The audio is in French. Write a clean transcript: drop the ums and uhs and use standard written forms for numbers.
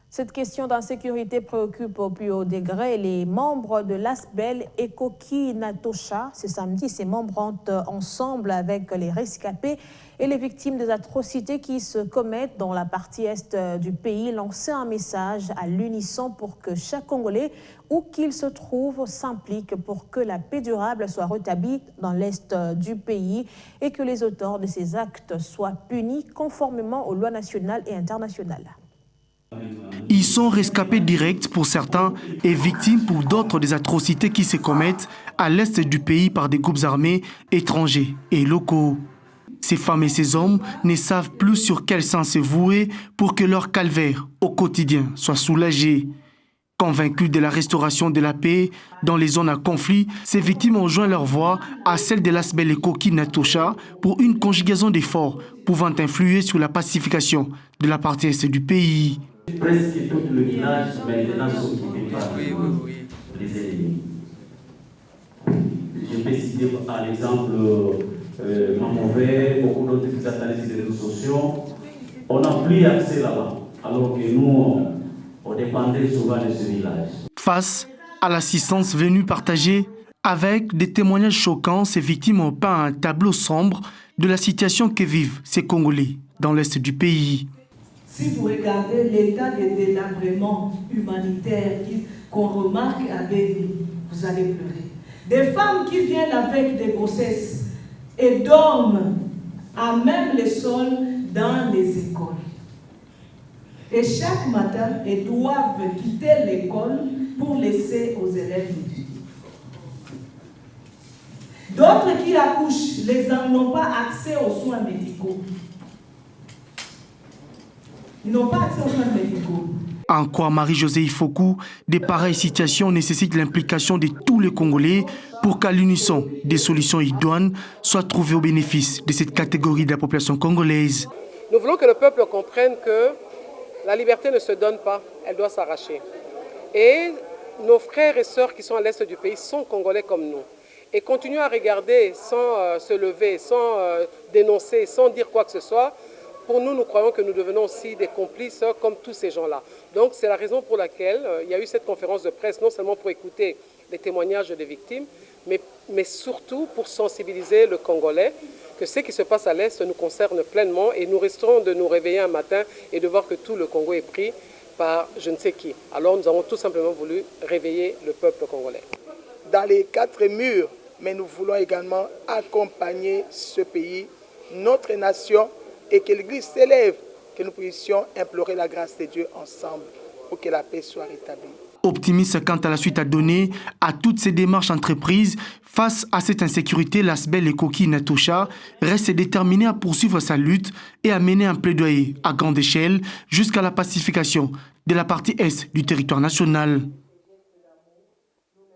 Cette question d'insécurité préoccupe au plus haut degré les membres de l'ASBEL et Koki Natosha. Ce samedi, ces membres ont, ensemble avec les rescapés et les victimes des atrocités qui se commettent dans la partie est du pays, lancé un message à l'unisson pour que chaque Congolais, où qu'il se trouve, s'implique pour que la paix durable soit rétablie dans l'est du pays et que les auteurs de ces actes soient punis conformément aux lois nationales et internationales. Ils sont rescapés directs pour certains et victimes pour d'autres des atrocités qui se commettent à l'est du pays par des groupes armés étrangers et locaux. Ces femmes et ces hommes ne savent plus sur quel sens se vouer pour que leur calvaire au quotidien soit soulagé. Convaincus de la restauration de la paix dans les zones à conflit, ces victimes ont joint leur voix à celle de l'ASBEL et Koki Natosha pour une conjugaison d'efforts pouvant influer sur la pacification de la partie est du pays. Presque tout le village maintenant sont occupés par les ennemis. Je peux citer par exemple Mamové, beaucoup d'autres qui s'attendent des réseaux sociaux. On n'a plus accès là-bas, alors que nous, on dépendait souvent de ce village. Face à l'assistance venue partager avec des témoignages choquants, ces victimes ont peint un tableau sombre de la situation que vivent ces Congolais dans l'est du pays. Si vous regardez l'état de délabrement humanitaire qu'on remarque à Béni, vous allez pleurer. Des femmes qui viennent avec des grossesses et dorment à même le sol dans les écoles. Et chaque matin, elles doivent quitter l'école pour laisser aux élèves d'étudier. D'autres qui accouchent, les hommes n'ont pas accès aux soins médicaux. Ils n'ont pas accès aux soins médicaux. En quoi Marie-Josée Ifoku, des pareilles situations nécessitent l'implication de tous les Congolais pour qu'à l'unisson des solutions idoines soient trouvées au bénéfice de cette catégorie de la population congolaise. Nous voulons que le peuple comprenne que la liberté ne se donne pas, elle doit s'arracher. Et nos frères et sœurs qui sont à l'est du pays sont Congolais comme nous. Et continuer à regarder sans se lever, sans dénoncer, sans dire quoi que ce soit, pour nous, nous croyons que nous devenons aussi des complices comme tous ces gens-là. Donc c'est la raison pour laquelle il y a eu cette conférence de presse, non seulement pour écouter les témoignages des victimes, mais surtout pour sensibiliser le Congolais que ce qui se passe à l'Est nous concerne pleinement et nous resterons de nous réveiller un matin et de voir que tout le Congo est pris par je ne sais qui. Alors nous avons tout simplement voulu réveiller le peuple congolais. Dans les 4 murs, mais nous voulons également accompagner ce pays, notre nation, et que l'Église s'élève, que nous puissions implorer la grâce de Dieu ensemble pour que la paix soit rétablie. Optimiste quant à la suite à donner à toutes ces démarches entreprises face à cette insécurité, l'ASBEL et Koki Natosha reste déterminé à poursuivre sa lutte et à mener un plaidoyer à grande échelle jusqu'à la pacification de la partie est du territoire national.